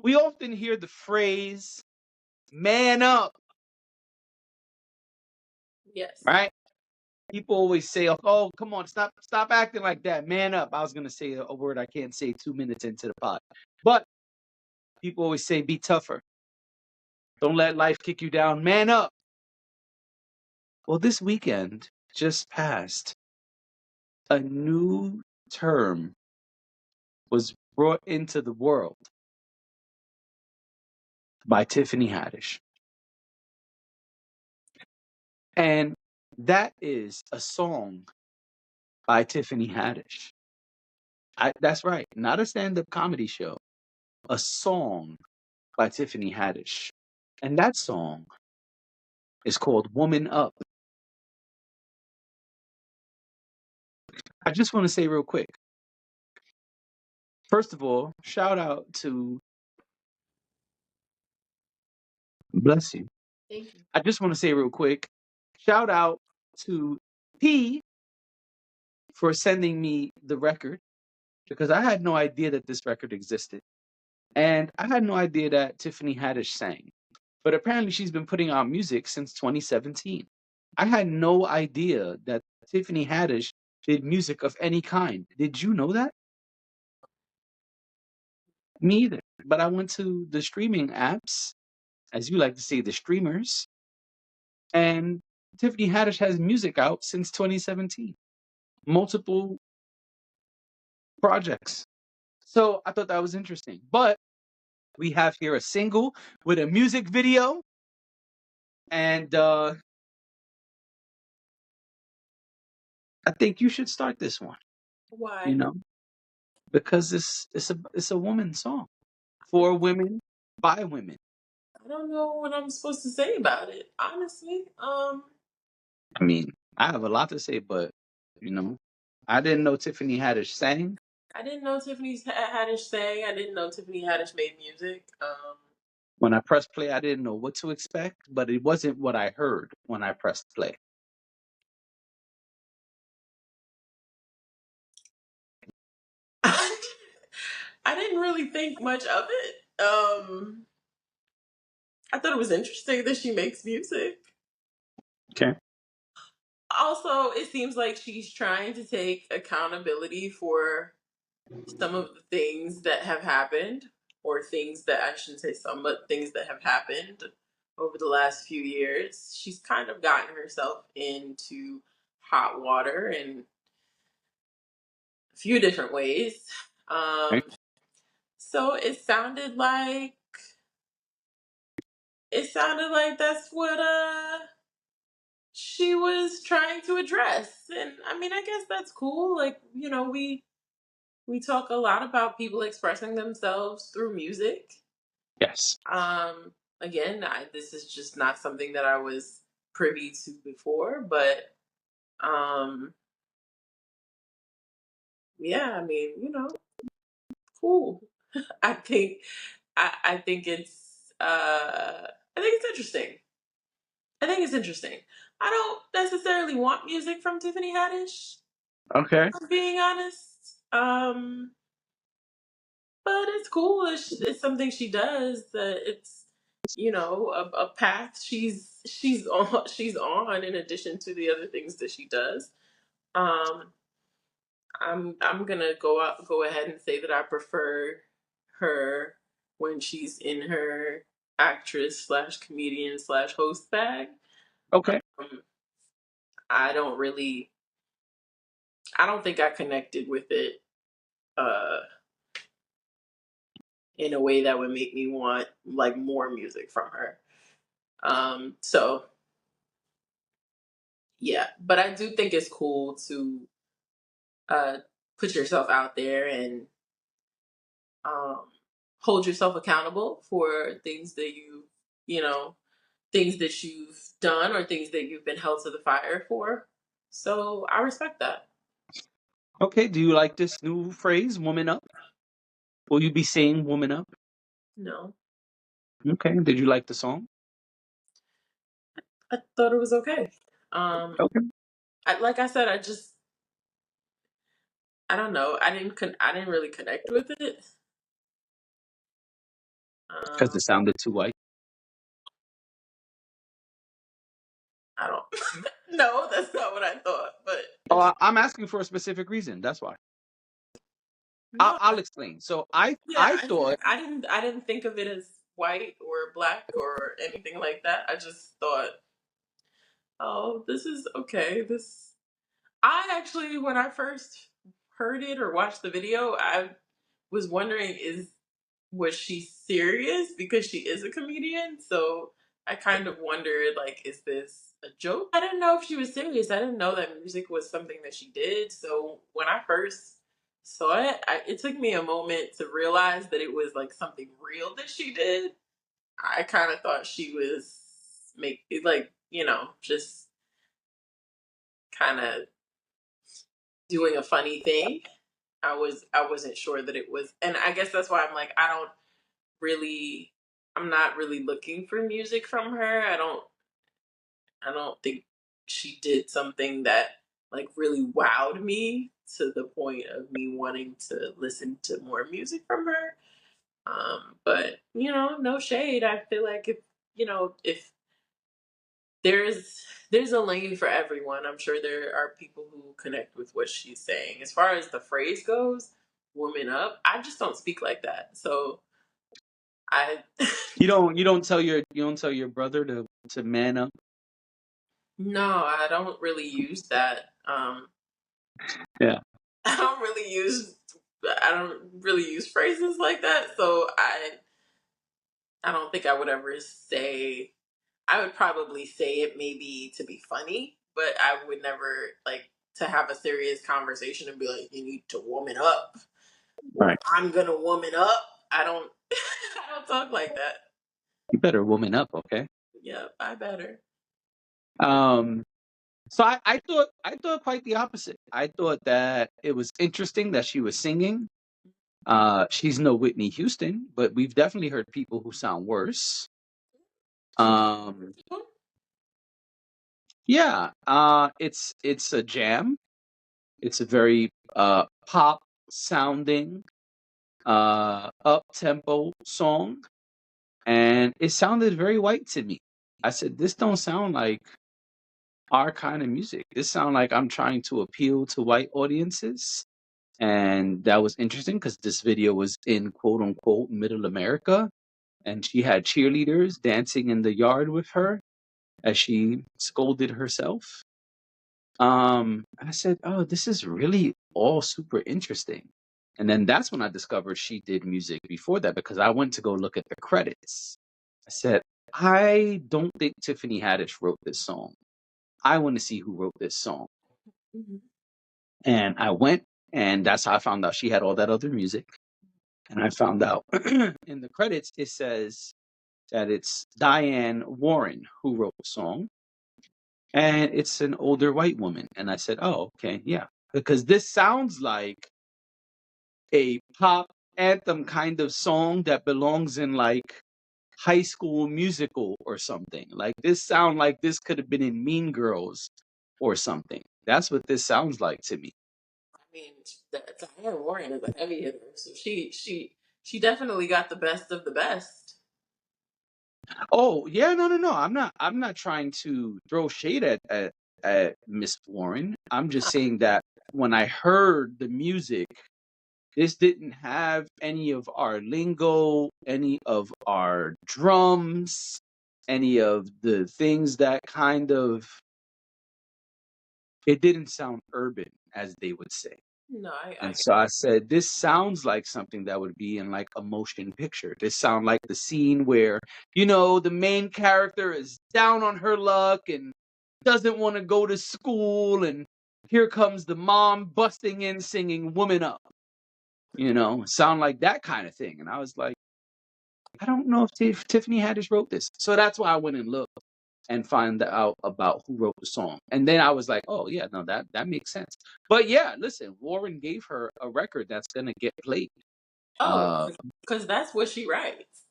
We often hear the phrase "man up," Yes. right? People always say, "Oh, come on, stop acting like that, man up." I was gonna say a word I can't say 2 minutes into the pod, but people always say, "Be tougher. Don't let life kick you down. Man up." Well, this weekend just passed. A new term was brought into the world by Tiffany Haddish, and that is a song by Tiffany Haddish. That's right, not a stand-up comedy show. A song by Tiffany Haddish. And that song is called Woman Up. I just want to say real quick. First of all, shout out to bless you. Thank you. I just want to say real quick, shout out to P for sending me the record because I had no idea that this record existed. And I had no idea that Tiffany Haddish sang. But apparently she's been putting out music since 2017. I had no idea that Tiffany Haddish did music of any kind. Did you know that? Me either. But I went to the streaming apps, as you like to say, the streamers, and Tiffany Haddish has music out since 2017. Multiple projects. So I thought that was interesting. But we have here a single with a music video, and I think you should start this one. You Why? know, because it's a woman song for women by women. I don't know what I'm supposed to say about it, honestly. I mean, I have a lot to say, but you know, I didn't know Tiffany Haddish sang. I didn't know Tiffany Haddish sang. I didn't know Tiffany Haddish made music. When I pressed play, I didn't know what to expect, but it wasn't what I heard when I pressed play. I didn't really think much of it. I thought it was interesting that she makes music. Okay. Also, it seems like she's trying to take accountability for some of the things that have happened, or things that I shouldn't say some, but things that have happened over the last few years. She's kind of gotten herself into hot water in a few different ways. Okay. Um, so it sounded like that's what she was trying to address. And I mean, I guess that's cool. Like, we talk a lot about people expressing themselves through music. Yes. Um, Again, this is just not something that I was privy to before, but um, yeah, I mean, cool. I think I think it's interesting. I think it's interesting. I don't necessarily want music from Tiffany Haddish, Okay. if I'm being honest. But it's cool. It's something she does. It's a path she's on in addition to the other things that she does. Um, I'm gonna go ahead and say that I prefer her when she's in her actress slash comedian slash host bag. Okay. Um, I don't really, I don't think I connected with it uh, in a way that would make me want like more music from her. So yeah, but I do think it's cool to uh, put yourself out there and um, hold yourself accountable for things that you know, things that you've done or things that you've been held to the fire for. So I respect that. Okay. Do you like this new phrase, woman up? Will you be saying woman up? No, Okay. Did you like the song? I thought it was okay. Um, Okay. like I said, I don't know. I didn't really connect with it. Because it sounded too white. I don't. No, that's not what I thought. But Oh, I'm asking for a specific reason. That's why. no, I'll explain. So yeah, I thought I didn't think of it as white or black or anything like that. I just thought, oh, this is okay. This I actually, when I first heard it or watched the video, I was wondering, is was she serious because she is a comedian? So I kind of wondered, like, is this a joke? I didn't know if she was serious. I didn't know that music was something that she did. So when I first saw it, it took me a moment to realize that it was like something real that she did. I kind of thought she was make it like, just kind of doing a funny thing. I wasn't sure that it was, and I guess that's why I'm like, really I'm not really looking for music from her. I don't think she did something that like really wowed me to the point of me wanting to listen to more music from her. But no shade. I feel like if there's a lane for everyone. I'm sure there are people who connect with what she's saying. As far as the phrase goes, woman up, I just don't speak like that. So I you don't tell your brother to man up. no, I don't really use that. Yeah. I don't really use I don't really use phrases like that. So I don't think I would ever say. I would probably say it maybe to be funny, but I would never like to have a serious conversation and be like, "You need to woman up," or Right. "I'm gonna woman up." I don't. I don't talk like that. You better woman up, okay? Yeah, I better. Um so I thought quite the opposite. I thought that it was interesting that she was singing. She's no Whitney Houston, but we've definitely heard people who sound worse. She. Um yeah, it's a jam. It's a very pop sounding up tempo song, and it sounded very white to me. I said, this don't sound like our kind of music. This sound like I'm trying to appeal to white audiences. And that was interesting because this video was in quote unquote middle America, and she had cheerleaders dancing in the yard with her as she scolded herself. I said, oh, this is really all super interesting. And then that's when I discovered she did music before that, because I went to go look at the credits. I said, I don't think Tiffany Haddish wrote this song. I want to see who wrote this song. Mhm. And I went, and that's how I found out she had all that other music. And I found out in the credits, it says that it's Diane Warren who wrote the song, and it's an older white woman. And I said, oh, okay, yeah. Because this sounds like a pop anthem kind of song that belongs in like High School Musical or something. Like this sound like this could have been in Mean Girls or something. That's what this sounds like to me. I mean, Diane Warren is a heavy hitter, so she definitely got the best of the best. Oh, yeah, no. I'm not trying to throw shade at Miss Warren. I'm just saying that when I heard the music, this didn't have any of our lingo, any of our drums, any of the things that kind of, it didn't sound urban, as they would say. No, And so I said, this sounds like something that would be in like a motion picture. This sound like the scene where, the main character is down on her luck and doesn't want to go to school, and here comes the mom busting in singing Woman Up. Sound like that kind of thing. And I was like, I don't know if Tiffany Haddish wrote this. So that's why I went and looked and find out about who wrote the song. And then I was like, oh yeah, no, that makes sense. But yeah, listen, Warren gave her a record that's gonna get played. oh, Uh because that's what she writes.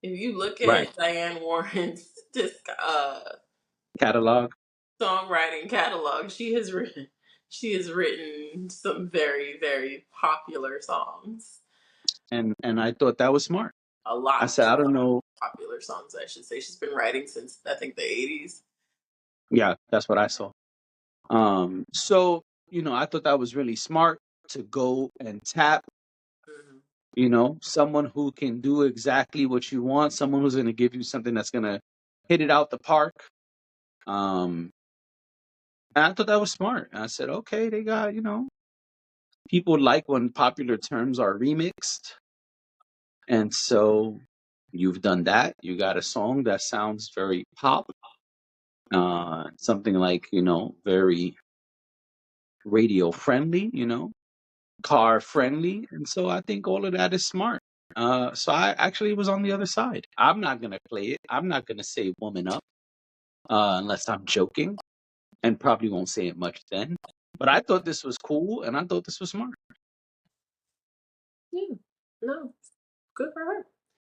If you look right. at Diane Warren's disc, Catalog. songwriting catalog, she has written some very very popular songs. And I thought that was smart. a I lot said, I don't know. popular songs, I should say. She's been writing since I think the 80s. Yeah, that's what I saw. So, I thought that was really smart to go and tap, Mhm. someone who can do exactly what you want, someone who's going to give you something that's going to hit it out the park. Um, and I thought that was smart. And I said, okay, they got, people like when popular terms are remixed. And so you've done that. You got a song that sounds very pop, something like, very radio friendly, car friendly. And so I think all of that is smart. So I actually was on the other side. I'm not going to play it. I'm not going to say woman up unless I'm joking, and probably won't say it much then. But I thought this was cool and I thought this was smart. Yeah. No, good for her.